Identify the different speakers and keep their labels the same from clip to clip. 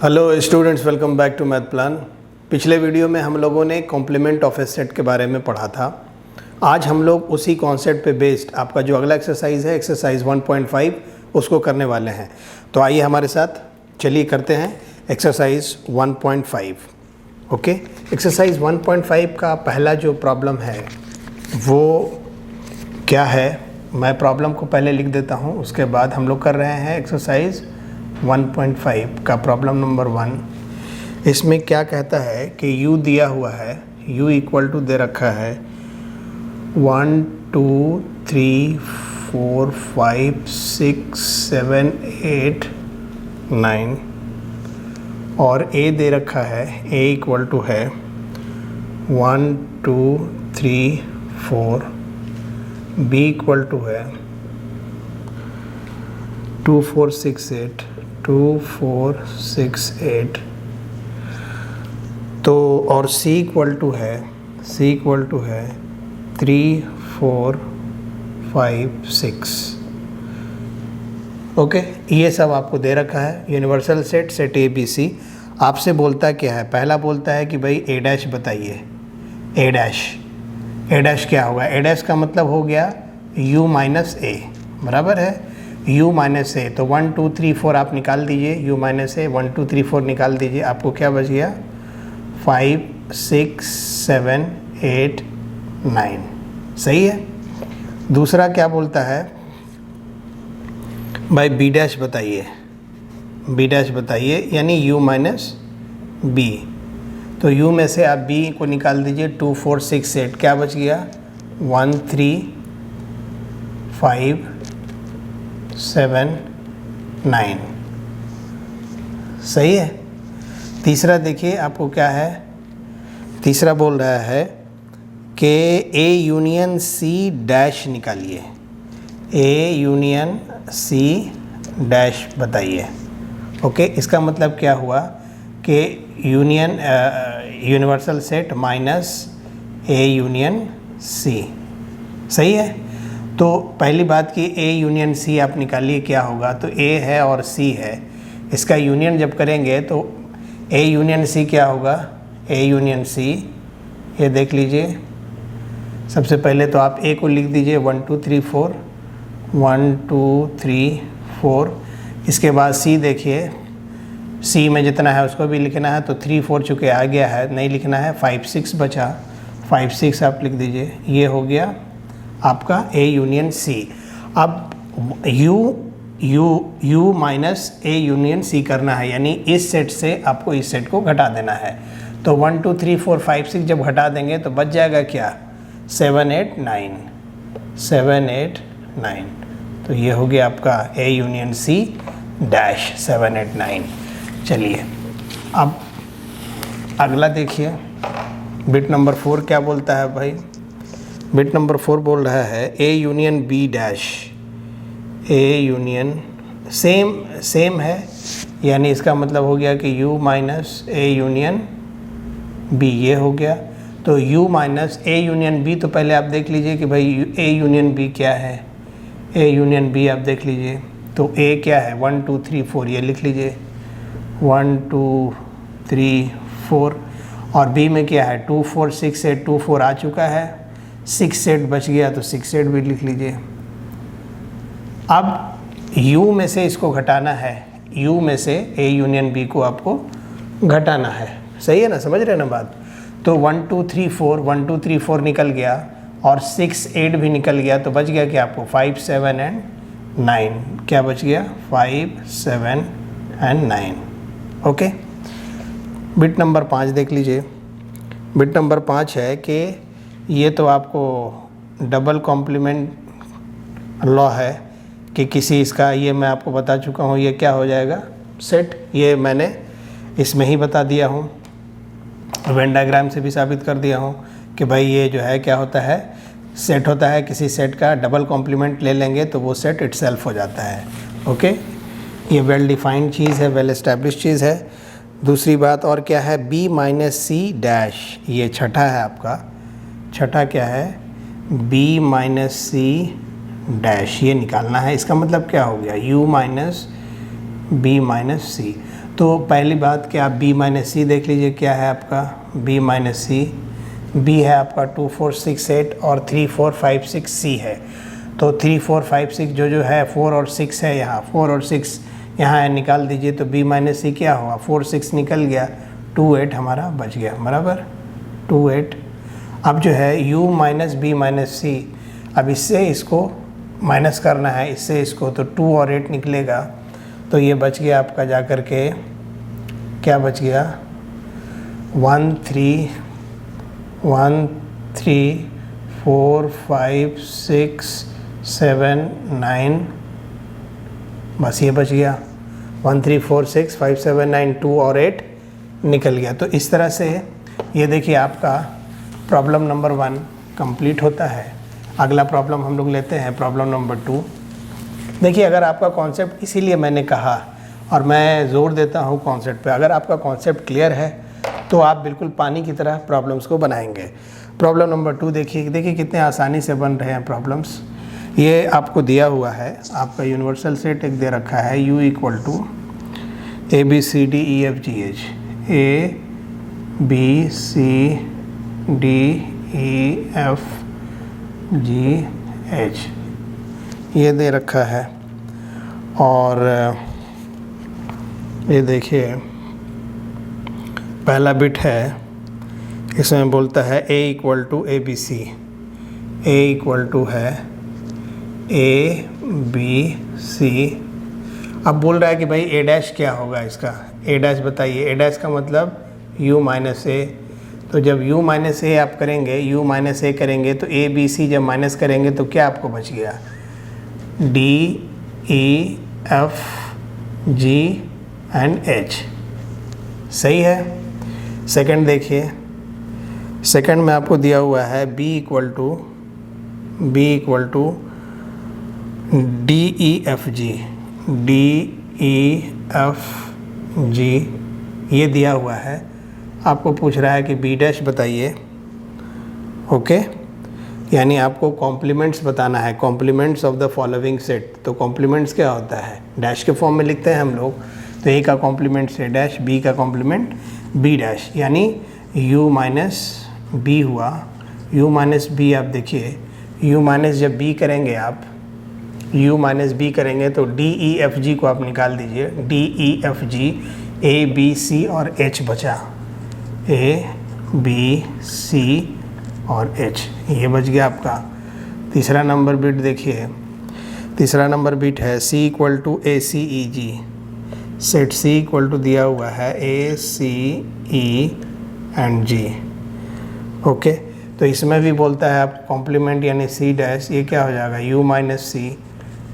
Speaker 1: Hello students, welcome back to Math Plan. पिछले video में हम लोगों ने कॉम्प्लीमेंट ऑफ ए सेट के बारे में पढ़ा था। आज हम लोग उसी कॉन्सेप्ट पे बेस्ड आपका जो अगला एक्सरसाइज है एक्सरसाइज 1.5 उसको करने वाले हैं। तो आइए हमारे साथ चलिए करते हैं एक्सरसाइज 1.5। ओके, एक्सरसाइज 1.5 का पहला जो प्रॉब्लम है वो क्या है, मैं प्रॉब्लम को पहले लिख देता हूँ, उसके बाद हम लोग कर रहे हैं एक्सरसाइज 1.5 का प्रॉब्लम नंबर 1। इसमें क्या कहता है कि u दिया हुआ है, u इक्वल टू दे रखा है 1 2 3 4 5 6 7 8 9 और a दे रखा है, a इक्वल टू है 1 2 3 4, b इक्वल टू है 2 4 6 8 2 4 6 8। तो और c इक्वल टू है 3 4 5 6। ओके, ये सब आपको दे रखा है universal set, set A B C. आपसे बोलता क्या है, पहला बोलता है कि भाई a डैश बताइए। a डैश क्या होगा, a डैश का मतलब हो गया u माइनस ए, बराबर है u माइनस ए। तो 1 2 3 4 आप निकाल दीजिए, u माइनस ए 1 2 3 4 निकाल दीजिए, आपको क्या बच गया 5 6 7 8 9। सही है। दूसरा क्या बोलता है, भाई b डैश बताइए, यानी u माइनस b। तो u में से आप b को निकाल दीजिए, 2 4 6 8, क्या बच गया 1 3 5 7 9। सही है। तीसरा देखिए आपको क्या है, तीसरा बोल रहा है कि A यूनियन C डैश निकालिए, A यूनियन C डैश बताइए। ओके, इसका मतलब क्या हुआ कि union universal set minus A union C। सही है। तो पहली बात कि A यूनियन C आप निकालिए, क्या होगा, तो A है और C है, इसका यूनियन जब करेंगे तो A यूनियन C क्या होगा, A यूनियन C, ये देख लीजिए। सबसे पहले तो आप A को लिख दीजिए 1 2 3 4, 1 2 3 4। इसके बाद C देखिए, C में जितना है उसको भी लिखना है, तो 3 4 चूँकि आ गया है, नहीं लिखना है, 5 6 बचा, 5 6 आप लिख दीजिए। ये हो गया आपका A यूनियन C। अब U minus A union C करना है, यानी इस सेट से आपको इस सेट को घटा देना है। तो 1 2 3 4 5 6 जब घटा देंगे तो बच जाएगा क्या 7 8 9। तो ये हो गया आपका A यूनियन C डैश 7 8 9। चलिए अब अगला देखिए, बिट नंबर 4 क्या बोलता है भाई। बिट नंबर 4 बोल रहा है A union B dash, A union same है, यानी इसका मतलब हो गया कि U minus A union B, ये हो गया। तो U minus A union B, तो पहले आप देख लीजिए कि भाई A यूनियन B क्या है, A यूनियन B आप देख लीजिए। तो A क्या है 1 2 3 4, ये लिख लीजिए 1 2 3 4, और B में क्या है 2 4 6 8, 2 4 आ चुका है, 6 8 बच गया, तो 6 8 भी लिख लीजिए। अब U में से इसको घटाना है, U में से A यूनियन B को आपको घटाना है। सही है ना, समझ रहे हैं ना बात। तो 1 2 3 4 निकल गया और 6 8 भी निकल गया, तो बच गया क्या आपको 5 7 एंड 9। क्या बच गया 5 7 एंड 9। ओके, बिट नंबर 5 देख लीजिए। बिट नंबर 5 है कि ये तो आपको डबल कॉम्प्लीमेंट लॉ है कि किसी इसका, ये मैं आपको बता चुका हूँ, ये क्या हो जाएगा सेट, ये मैंने इसमें ही बता दिया हूँ, वेन डायग्राम से भी साबित कर दिया हूँ कि भाई ये जो है क्या होता है, सेट होता है, किसी सेट का डबल कॉम्प्लीमेंट ले लेंगे तो वो सेट इटसेल्फ हो जाता है। ओके, ये वेल डिफाइंड चीज़ है, वेल एस्टेब्लिश चीज़ है। दूसरी बात और क्या है, B माइनस C डैश, ये छठा है आपका, छठा क्या है B माइनस C डैश, ये निकालना है। इसका मतलब क्या हो गया, U माइनस बी माइनस सी। तो पहली बात कि आप बी माइनस सी देख लीजिए, क्या है आपका बी माइनस सी। बी है आपका 2 4 6 8 और 3 4 5 6 सी है। तो 3 4 5 6 जो है 4 और 6 है, यहाँ 4 और 6 यहाँ है, निकाल दीजिए। तो बी माइनस सी क्या होगा, 4 6 निकल गया, 2 8 हमारा बच गया, बराबर 2 8। अब जो है u माइनस बी माइनस सी, अब इससे इसको माइनस करना है, इससे इसको, तो 2 और 8 निकलेगा। तो ये बच गया आपका जा कर के, क्या बच गया 1 3 4 5 6 7 9, बस ये बच गया 1 3 4 6 5 7 9, 2 और 8 निकल गया। तो इस तरह से ये देखिए आपका प्रॉब्लम नंबर 1 कंप्लीट होता है। अगला प्रॉब्लम हम लोग लेते हैं, प्रॉब्लम नंबर 2। देखिए अगर आपका कॉन्सेप्ट, इसीलिए मैंने कहा और मैं ज़ोर देता हूँ कॉन्सेप्ट पे, अगर आपका कॉन्सेप्ट क्लियर है तो आप बिल्कुल पानी की तरह प्रॉब्लम्स को बनाएंगे। प्रॉब्लम नंबर 2 देखिए कितने आसानी से बन रहे हैं प्रॉब्लम्स। ये आपको दिया हुआ है, आपका यूनिवर्सल सेट एक दे रखा है, u equal to A B C D E F G H, A B C D E F G H, ये दे रखा है। और ये देखिए पहला बिट है, इसमें बोलता है a equal to A B C, a equal to है ए बी सी। अब बोल रहा है कि भाई a डैश क्या होगा इसका, a डैश बताइए। a डैश का मतलब u माइनस ए, तो जब u माइनस ए आप करेंगे, u माइनस ए करेंगे तो a b c जब माइनस करेंगे तो क्या आपको बच गया, d e f g and h, सही है। सेकंड देखिए, सेकंड में आपको दिया हुआ है b equal to D E F G, D E F G ये दिया हुआ है। आपको पूछ रहा है कि b डैश बताइए, ओके। यानी आपको कॉम्प्लीमेंट्स बताना है, complements of the following set. तो कॉम्प्लीमेंट्स क्या होता है, डैश के फॉर्म में लिखते हैं हम लोग। तो a का कॉम्प्लीमेंट ए डैश, b का कॉम्प्लीमेंट b डैश, यानी u माइनस बी हुआ। u माइनस बी आप देखिए, u माइनस जब b करेंगे आप, u माइनस बी करेंगे तो डी ई एफ जी को आप निकाल दीजिए, D E F G, A B C और h बचा, ए बी सी और h, ये बच गया आपका। तीसरा नंबर बिट देखिए, तीसरा नंबर बिट है c equal to A C E G, set c equal to दिया हुआ है ए C E and ji, okay. तो इसमें भी बोलता है आप कॉम्प्लीमेंट यानी c डैश, ये क्या हो जाएगा u माइनस सी।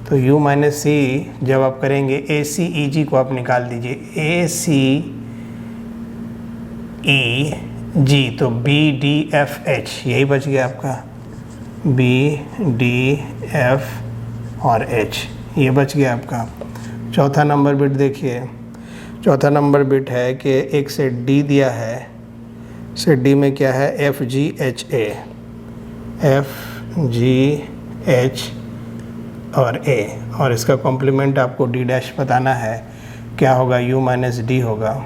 Speaker 1: तो u माइनस सी जब आप करेंगे ए सी ई जी को आप निकाल दीजिए, ए सी ई जी, तो बी डी एफ एच, यही बच गया आपका, बी डी एफ और एच, ये बच गया आपका। चौथा नंबर बिट देखिए, चौथा नंबर बिट है कि एक सेट डी दिया है, सेट डी में क्या है, एफ जी एच ए, एफ जी एच और ए, और इसका कॉम्प्लीमेंट आपको डी डैश बताना है, क्या होगा, यू माइनस डी होगा।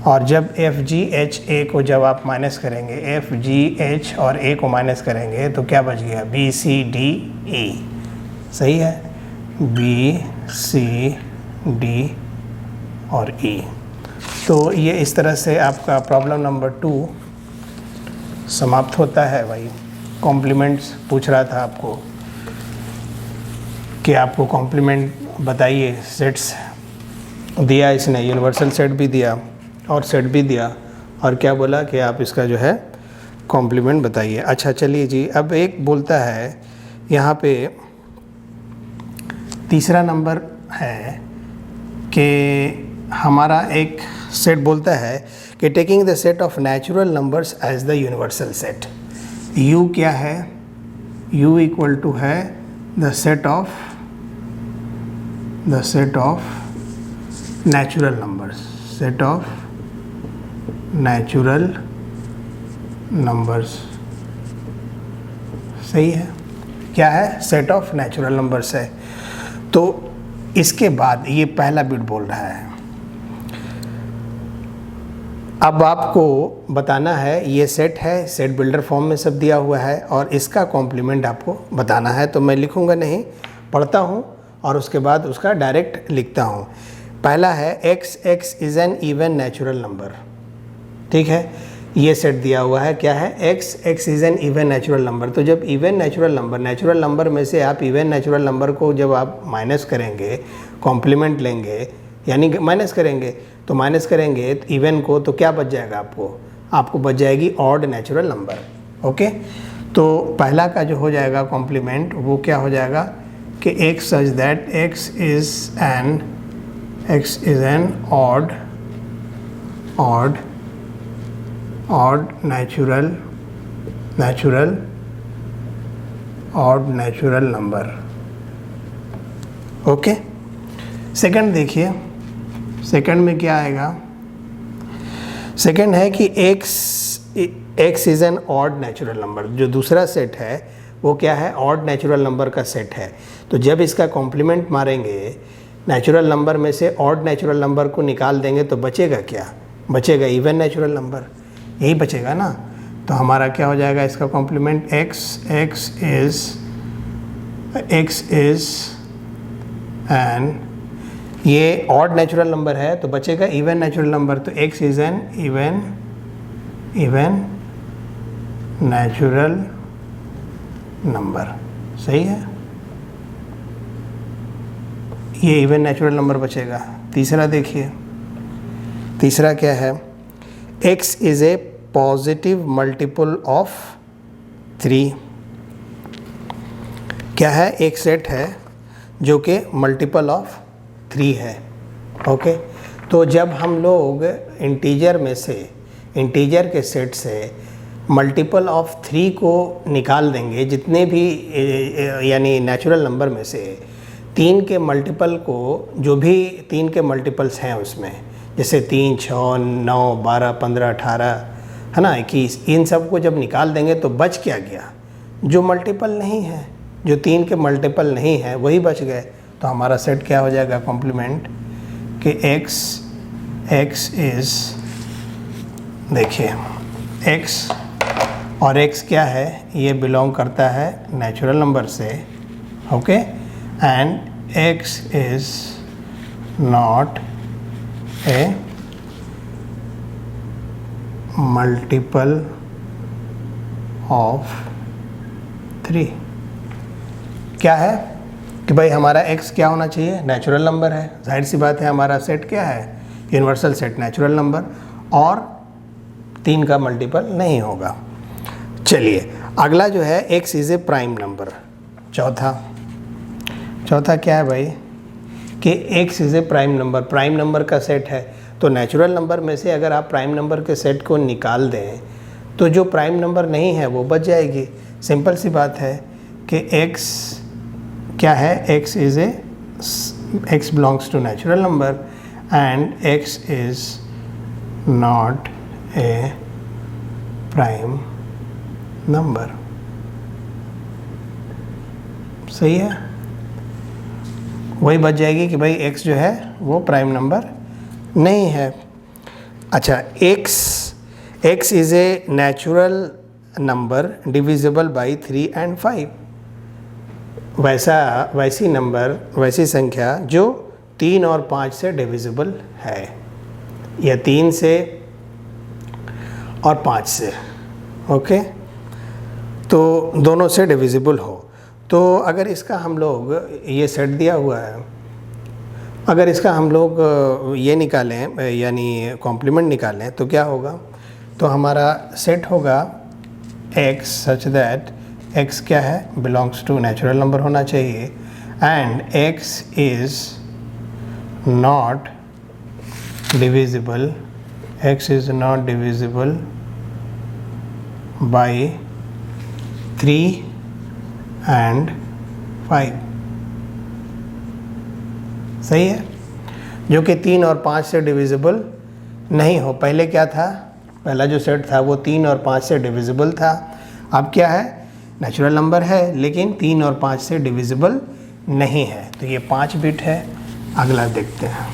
Speaker 1: और जब एफ जी एच ए को जब आप माइनस करेंगे, एफ जी एच और ए को माइनस करेंगे तो क्या बच गया, बी सी डी ई, सही है, बी सी डी और ई। तो ये इस तरह से आपका प्रॉब्लम नंबर 2 समाप्त होता है। भाई कॉम्प्लीमेंट्स पूछ रहा था आपको कि आपको कॉम्प्लीमेंट बताइए, सेट्स दिया इसने, यूनिवर्सल सेट भी दिया और सेट भी दिया, और क्या बोला कि आप इसका जो है कॉम्प्लीमेंट बताइए। अच्छा चलिए जी, अब एक बोलता है यहाँ पे तीसरा नंबर है कि हमारा एक सेट बोलता है कि taking the set of natural numbers as the universal set. u क्या है, u इक्वल टू है the set of natural numbers, set of natural numbers, सही है, क्या है, सेट ऑफ नेचुरल नंबर्स है। तो इसके बाद ये पहला बिट बोल रहा है। अब आपको बताना है, ये सेट है, सेट बिल्डर फॉर्म में सब दिया हुआ है और इसका कॉम्प्लीमेंट आपको बताना है। तो मैं लिखूँगा नहीं, पढ़ता हूँ और उसके बाद उसका डायरेक्ट लिखता हूँ। पहला है x is an even natural number, ठीक है, ये सेट दिया हुआ है। क्या है? x is an even natural number. तो जब इवन नेचुरल नंबर में से आप इवन नेचुरल नंबर को जब आप माइनस करेंगे, कॉम्प्लीमेंट लेंगे यानी माइनस करेंगे, तो माइनस करेंगे इवन को, तो क्या बच जाएगा आपको बच जाएगी ऑड नेचुरल नंबर। ओके, तो पहला का जो हो जाएगा कॉम्प्लीमेंट वो क्या हो जाएगा कि x such that x is an odd natural number. Okay, second देखिए, सेकंड में क्या आएगा? सेकंड है कि x is an odd natural number. जो दूसरा सेट है वो क्या है? ऑड नेचुरल नंबर का सेट है। तो जब इसका कॉम्प्लीमेंट मारेंगे, नेचुरल नंबर में से ऑड नेचुरल नंबर को निकाल देंगे तो बचेगा क्या? बचेगा इवन नेचुरल नंबर, यही बचेगा ना। तो हमारा क्या हो जाएगा इसका कॉम्प्लीमेंट? x इज़ एन, ये ऑड नेचुरल नंबर है तो बचेगा इवन नेचुरल नंबर। तो x is an even natural number, सही है, ये इवन नेचुरल नंबर बचेगा। तीसरा देखिए, तीसरा क्या है? x is A positive multiple of 3। क्या है? एक सेट है जो कि मल्टीपल ऑफ 3 है। ओके, तो जब हम लोग इंटीजर में से, इंटीजर के सेट से मल्टीपल ऑफ 3 को निकाल देंगे, जितने भी यानी नेचुरल नंबर में से 3 के मल्टीपल को, जो भी 3 के मल्टीपल्स हैं उसमें, जैसे 3, 6, 9, 12, 15, 18 है ना, 21, इन सब को जब निकाल देंगे तो बच क्या गया? जो मल्टीपल नहीं है, जो 3 के मल्टीपल नहीं है वही बच गए। तो हमारा सेट क्या हो जाएगा कॉम्प्लीमेंट कि x इज़, देखिए x और x क्या है? ये बिलोंग करता है नेचुरल नंबर से। Okay, and x is not A multiple of 3। क्या है कि भाई हमारा x क्या होना चाहिए? नेचुरल नंबर है, जाहिर सी बात है। हमारा सेट क्या है? यूनिवर्सल सेट नेचुरल नंबर, और 3 का मल्टीपल नहीं होगा। चलिए अगला जो है x is A prime number. चौथा क्या है भाई कि x is A prime number. Prime number का सेट है, तो नेचुरल नंबर में से अगर आप प्राइम नंबर के सेट को निकाल दें तो जो प्राइम नंबर नहीं है वो बच जाएगी। सिंपल सी बात है कि x क्या है? x is a, x belongs to natural number and x is not a prime number, सही है, वही बच जाएगी कि भाई x जो है वो प्राइम नंबर नहीं है। अच्छा, x is a natural number divisible by 3 and 5। वैसी संख्या जो 3 और 5 से डिविजिबल है, या 3 से और 5 से। ओके, तो दोनों से डिविजिबल हो। तो अगर इसका हम लोग, ये सेट दिया हुआ है, अगर इसका हम लोग ये निकालें यानी कॉम्प्लीमेंट निकालें तो क्या होगा? तो हमारा सेट होगा x सच दैट x क्या है? बिलोंग्स टू नेचुरल नंबर होना चाहिए, and x is not divisible, x is not divisible by 3 and 5, सही है, जो कि 3 और 5 से डिविजिबल नहीं हो। पहले क्या था? पहला जो सेट था वो 3 और 5 से डिविजिबल था। अब क्या है? नेचुरल नंबर है लेकिन 3 और 5 से डिविजिबल नहीं है। तो ये 5 बिट है। अगला देखते हैं।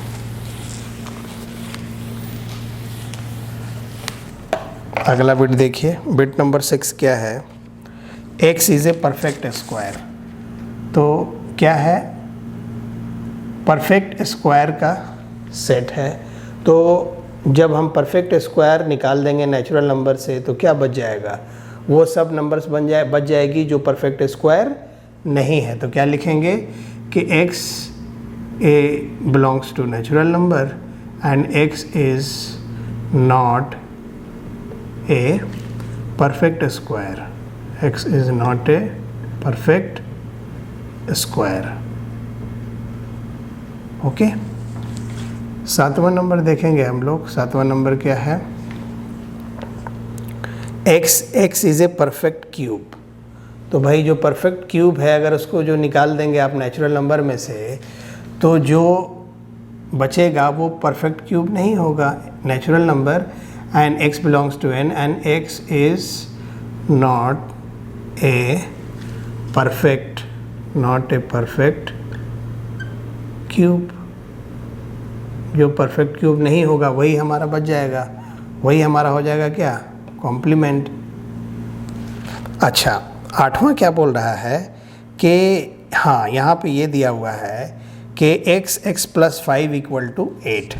Speaker 1: अगला बिट देखिए, बिट नंबर 6 क्या है? x is a perfect square. तो क्या है? परफेक्ट स्क्वायर का सेट है। तो जब हम परफेक्ट स्क्वायर निकाल देंगे नेचुरल नंबर से तो क्या बच जाएगा? वो सब नंबर्स बच जाएगी जो परफेक्ट स्क्वायर नहीं है। तो क्या लिखेंगे कि x belongs to natural number and x is not a perfect square. x is not a perfect square. Okay, 7वां नंबर देखेंगे हम लोग। 7वां नंबर क्या है? x is a perfect cube. तो भाई जो परफेक्ट क्यूब है, अगर उसको जो निकाल देंगे आप नेचुरल नंबर में से, तो जो बचेगा वो परफेक्ट क्यूब नहीं होगा, natural number. And x belongs to n and x is not a perfect cube. जो परफेक्ट क्यूब नहीं होगा वही हमारा बच जाएगा, वही हमारा हो जाएगा क्या? कॉम्प्लीमेंट। अच्छा, 8वां क्या बोल रहा है कि हाँ, यहाँ पे ये दिया हुआ है कि x प्लस 5 इक्वल टू 8।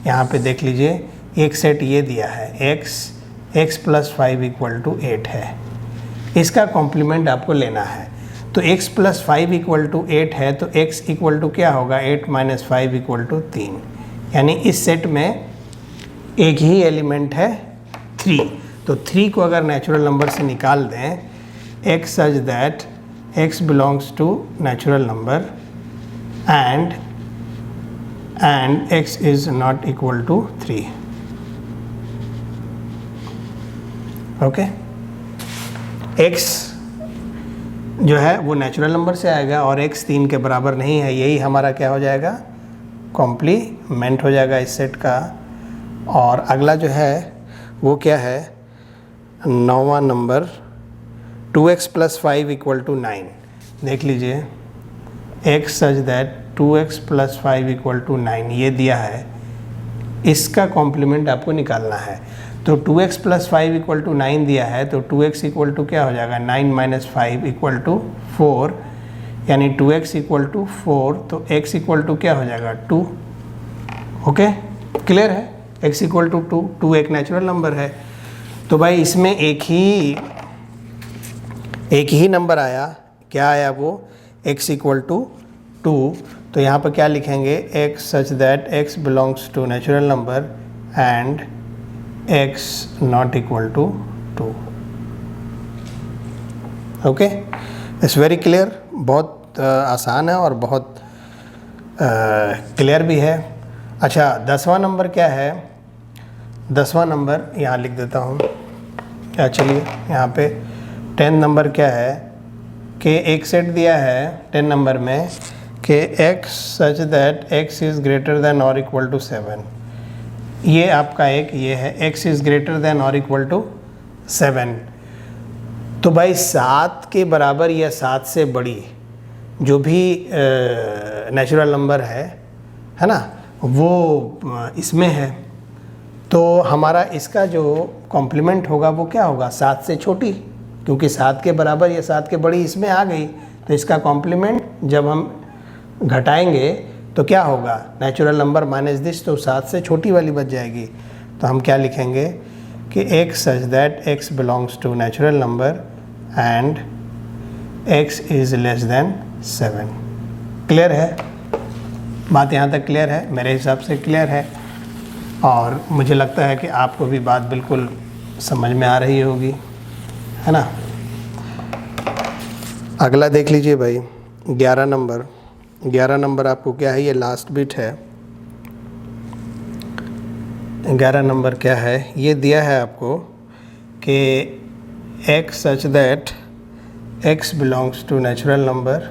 Speaker 1: यहाँ पे देख लीजिए, एक सेट ये दिया है, x प्लस 5 इक्वल टू 8 है। इसका कॉम्प्लीमेंट आपको लेना है। तो x प्लस 5 इक्वल टू 8 है, तो x इक्वल टू क्या होगा? 8 माइनस 5 इक्वल टू 3। यानी इस सेट में एक ही एलिमेंट है 3। तो 3 को अगर नेचुरल नंबर से निकाल दें, x such that x belongs to natural number and x is not equal to 3। Okay, x जो है वो नेचुरल नंबर से आएगा और x 3 के बराबर नहीं है। यही हमारा क्या हो जाएगा? कॉम्प्लीमेंट हो जाएगा इस सेट का। और अगला जो है वो क्या है? 9वां number, 2x plus 5 equal to 9। देख लीजिए, x such that 2x plus 5 equal to 9 ये दिया है। इसका कॉम्प्लीमेंट आपको निकालना है। तो 2x प्लस 5 इक्वल टू 9 दिया है, तो 2x इक्वल टू क्या हो जाएगा? 9 माइनस 5 इक्वल टू 4, यानी 2x इक्वल टू 4। तो x इक्वल टू क्या हो जाएगा? 2। ओके, क्लियर है? x इक्वल टू 2 एक नेचुरल नंबर है। तो भाई इसमें एक ही नंबर आया। क्या आया वो? x equal to 2। तो यहाँ पर क्या लिखेंगे? x such that x belongs to natural number and x not equal to 2। Okay, it's very clear. बहुत आसान है और बहुत क्लियर भी है। अच्छा, 10वां नंबर क्या है? 10वां नंबर यहाँ लिख देता हूँ। क्या, चलिए यहाँ पे 10 नंबर क्या है कि एक सेट दिया है 10 नंबर में कि x such that x is greater than और इक्वल टू 7। ये आपका ये है, x इज़ ग्रेटर देन और इक्वल टू 7। तो भाई 7 के बराबर या 7 से बड़ी जो भी नेचुरल नंबर है ना, वो इसमें है। तो हमारा इसका जो कॉम्प्लीमेंट होगा वो क्या होगा? 7 से छोटी, क्योंकि 7 के बराबर या 7 के बड़ी इसमें आ गई। तो इसका कॉम्प्लीमेंट जब हम घटाएंगे तो क्या होगा? नेचुरल नंबर माइनस दिस, तो 7 से छोटी वाली बच जाएगी। तो हम क्या लिखेंगे कि x such that x belongs to natural number and x is less than 7। Clear है? बात यहाँ तक क्लियर है? मेरे हिसाब से क्लियर है और मुझे लगता है कि आपको भी बात बिल्कुल समझ में आ रही होगी, है ना। अगला देख लीजिए भाई, 11 नंबर। 11 नंबर आपको क्या है? ये लास्ट बिट है। 11 नंबर क्या है? ये दिया है आपको कि x such that x belongs to natural number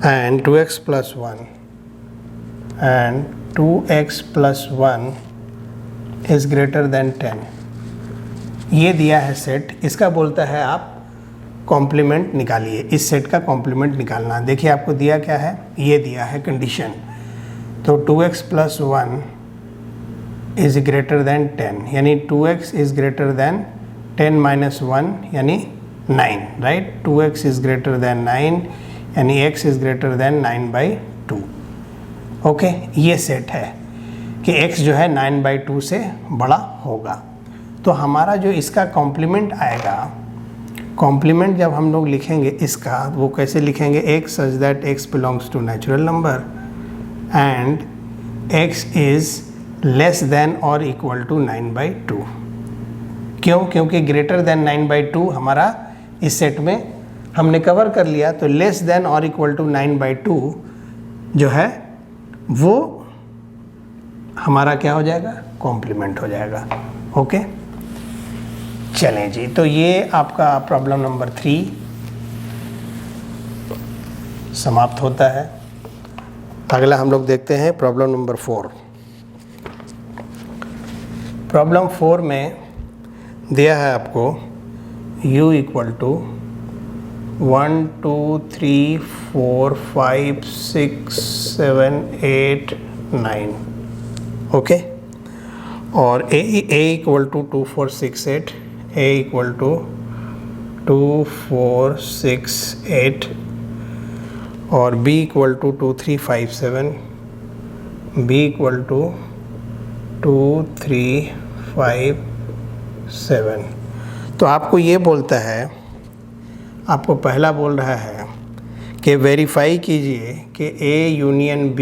Speaker 1: and 2x plus 1 and 2x plus 1 is greater than 10। ये दिया है सेट। इसका बोलता है आप कॉम्प्लीमेंट निकालिए, इस सेट का कॉम्प्लीमेंट निकालना। देखिए आपको दिया क्या है, ये दिया है कंडीशन। तो 2x plus 1 is greater than 10, यानी 2x is greater than 10 minus 1 यानी 9, right. 2x is greater than 9 यानी x is greater than 9/2। Okay, ये सेट है कि x जो है 9/2 से बड़ा होगा। तो हमारा जो इसका कॉम्प्लीमेंट आएगा, कॉम्प्लीमेंट जब हम लोग लिखेंगे इसका, वो कैसे लिखेंगे, x such that x belongs to natural number and x is less than और इक्वल टू 9/2। क्यों? क्योंकि ग्रेटर देन 9/2 हमारा इस सेट में हमने कवर कर लिया। तो लेस देन और इक्वल टू 9/2 जो है वो हमारा क्या हो जाएगा, कॉम्प्लीमेंट हो जाएगा। ओके, चलें जी। तो ये आपका प्रॉब्लम नंबर 3 समाप्त होता है। अगला हम लोग देखते हैं प्रॉब्लम नंबर 4। प्रॉब्लम 4 में दिया है आपको u इक्वल टू 1 2 3 4 5 6 7 8 9, ओके। और a equal to 2 4 6 8, a equal to 2 4 6 8 और b equal to 2 3 5 7, b equal to 2 3 5 7। तो आपको ये बोलता है, आपको पहला बोल रहा है कि वेरीफाई कीजिए कि a union b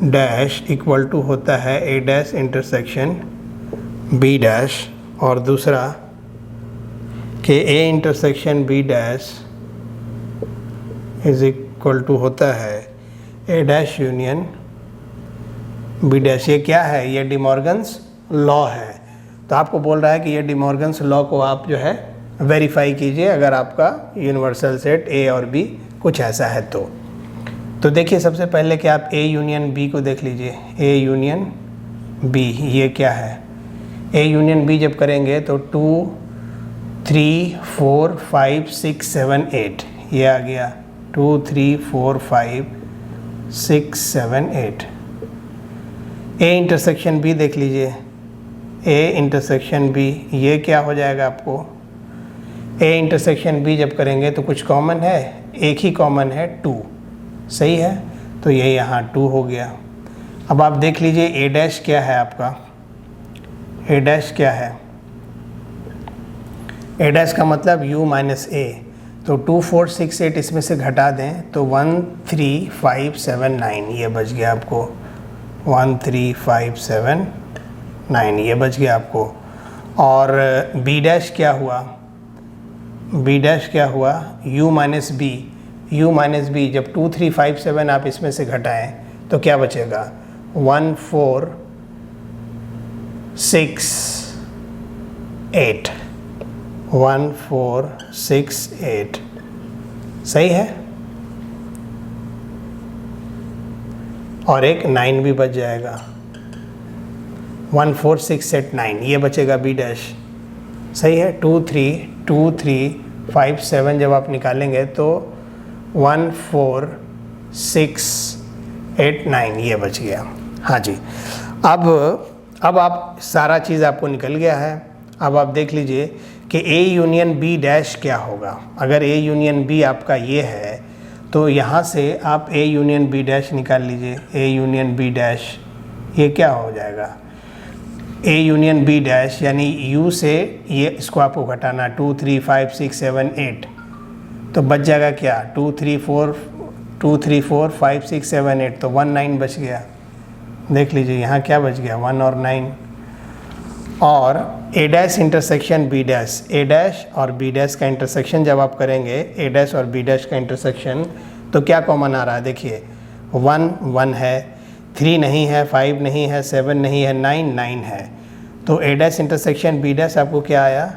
Speaker 1: dash equal to होता है a dash intersection b dash, और दूसरा कि a intersection b dash is equal to होता है a dash union b dash. ये क्या है, ये डिमॉर्गन्स लॉ है। तो आपको बोल रहा है कि ये डिमॉर्गन्स लॉ को आप जो है वेरीफाई कीजिए अगर आपका यूनिवर्सल सेट a और b कुछ ऐसा है तो देखिए सबसे पहले कि आप a यूनियन b को देख लीजिए। a यूनियन b ये क्या है, a यूनियन b जब करेंगे तो 2 3 4 5 6 7 8 ये आ गया। 2 3 4 5 6 7 8। a इंटरसेक्शन b देख लीजिए, a इंटरसेक्शन b ये क्या हो जाएगा आपको, a इंटरसेक्शन b जब करेंगे तो कुछ कॉमन है, एक ही कॉमन है 2, सही है। तो ये यहाँ 2 हो गया। अब आप देख लीजिए a डैश क्या है आपका, a डैश क्या है, a डैश का मतलब u माइनस a। तो 2 4 6 8 इसमें से घटा दें तो 1 3 5 7 9 ये बच गया आपको, 1 3 5 7 9 ये बच गया आपको। और b डैश क्या हुआ, b डैश क्या हुआ, u minus b, u minus b जब 2 3 5 7 आप इसमें से घटाएं तो क्या बचेगा, 1 4 6 8, 1 4 6 8, सही है। और एक 9 भी बच जाएगा, 1 4 6 8 9 ये बचेगा b डैश, सही है। 2 3 5 7 जब आप निकालेंगे तो 1 4 6 8 9 ये बच गया। हाँ जी, अब आप सारा चीज़ आपको निकल गया है। अब आप देख लीजिए कि a यूनियन b डैश क्या होगा। अगर a यूनियन b आपका ये है तो यहाँ से आप a यूनियन b डैश निकाल लीजिए। a यूनियन b डैश ये क्या हो जाएगा, a यूनियन b डैश यानी u से ये इसको आपको घटाना 2 3 5 6 7 8 तो बच जाएगा क्या, 2 3 4 5 6 7 8 तो 1 9 बच गया। देख लीजिए यहाँ क्या बच गया, 1 और 9। और a dash intersection b dash, a dash और b डैश का इंटरसेक्शन जब आप करेंगे, a डैश और b डैश का इंटरसेक्शन तो क्या कॉमन आ रहा है, देखिए 1 1 है, 3 नहीं है, 5 नहीं है, 7 नहीं है, 9 9 है। तो a dash intersection b dash आपको क्या आया,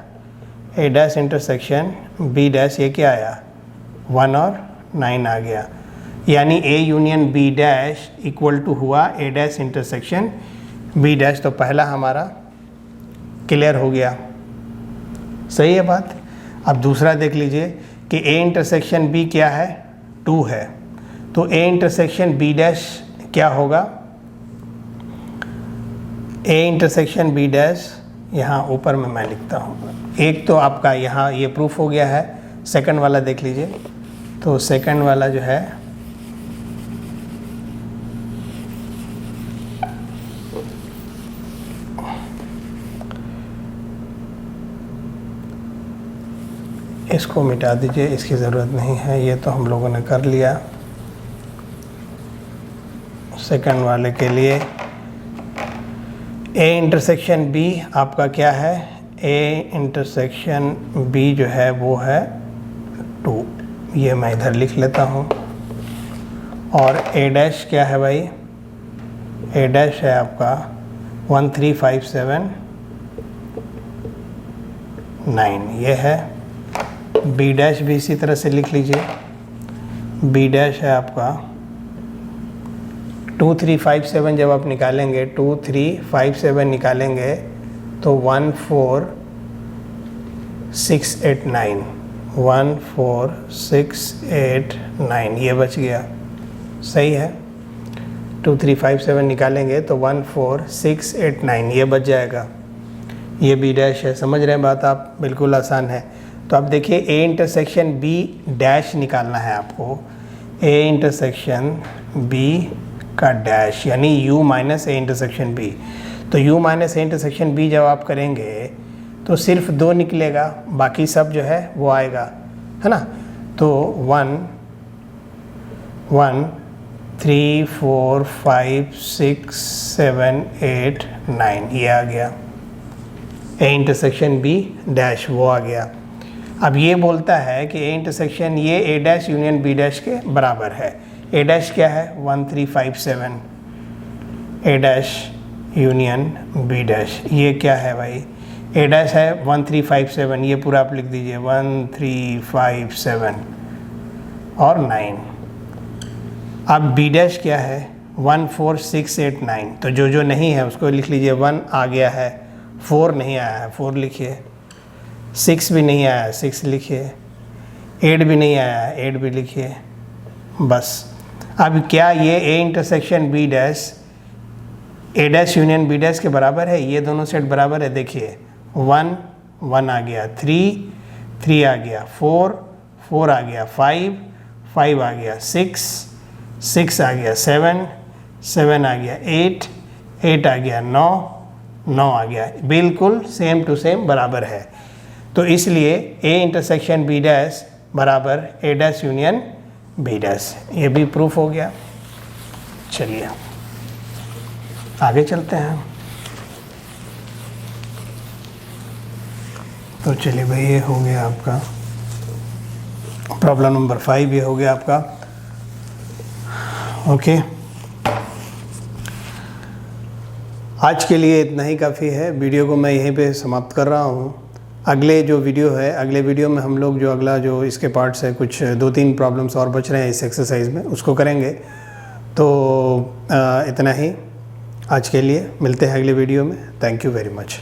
Speaker 1: a dash intersection b dash ये क्या आया, 1 और 9 आ गया। यानी a union b dash equal to हुआ a dash intersection b dash. तो पहला हमारा क्लियर हो गया, सही है बात। अब दूसरा देख लीजिए कि A इंटरसेक्शन B क्या है, 2 है, तो A इंटरसेक्शन B डैश क्या होगा, A इंटरसेक्शन B डैश यहाँ ऊपर में मैं लिखता हूँ। एक तो आपका यहाँ ये प्रूफ हो गया है, सेकंड वाला देख लीजिए। तो सेकंड वाला जो है इसको मिटा दीजिए, इसकी ज़रूरत नहीं है, ये तो हम लोगों ने कर लिया। सेकंड वाले के लिए A इंटरसेक्शन B आपका क्या है, A इंटरसेक्शन B जो है वो है 2, ये मैं इधर लिख लेता हूँ। और A डैश क्या है भाई, A डैश है आपका 13579, ये है। B डैश भी इसी तरह से लिख लीजिए, B डैश है आपका 2357, जब आप निकालेंगे 2357 निकालेंगे तो 14689, 14689 ये बच गया, सही है। 2357 निकालेंगे तो 14689 ये बच जाएगा, ये B डैश है। समझ रहे हैं बात आप, बिल्कुल आसान है। तो अब देखिए A इंटरसेक्शन B डैश निकालना है आपको, A इंटरसेक्शन B का डैश यानी U minus A intersection B। तो U minus A intersection B जब आप करेंगे तो सिर्फ 2 निकलेगा, बाकी सब जो है वो आएगा, है ना। तो 1 1 3 4 5 6 7 8 9 ये आ गया, A इंटरसेक्शन B डैश वो आ गया। अब ये बोलता है कि A इंटरसेक्शन ये A dash union B dash के बराबर है। A डैश क्या है 1357, A dash union B dash ये क्या है भाई, A डैश है 1357, ये पूरा आप लिख दीजिए 1357 और 9। अब B डैश क्या है 14689, तो जो नहीं है उसको लिख लीजिए, 1 आ गया है, 4 नहीं आया है 4 लिखिए, 6 भी नहीं आया है 6 लिखिए, 8 भी नहीं आया है 8 भी लिखिए, बस। अब क्या ये A intersection B dash A dash union B dash के बराबर है, ये दोनों सेट बराबर है। देखिए 1 1 आ गया, 3 3 आ गया, 4 4 आ गया, 5 5 आ गया, 6 6 आ गया, 7 7 आ गया, 8 8 आ गया, 9 9 आ गया, बिल्कुल सेम टू सेम बराबर है। तो इसलिए A इंटरसेक्शन B डैश बराबर A dash union B dash, ये भी प्रूफ हो गया। चलिए आगे चलते हैं। तो चलिए भाई ये हो गया आपका प्रॉब्लम नंबर 5, ये हो गया आपका। ओके, आज के लिए इतना ही काफ़ी है। वीडियो को मैं यहीं पे समाप्त कर रहा हूँ। अगले जो वीडियो है, अगले वीडियो में हम लोग जो अगला जो इसके पार्ट्स है, कुछ 2-3 प्रॉब्लम्स और बच रहे हैं इस एक्सरसाइज में, उसको करेंगे। तो इतना ही आज के लिए, मिलते हैं अगले वीडियो में। Thank you very much.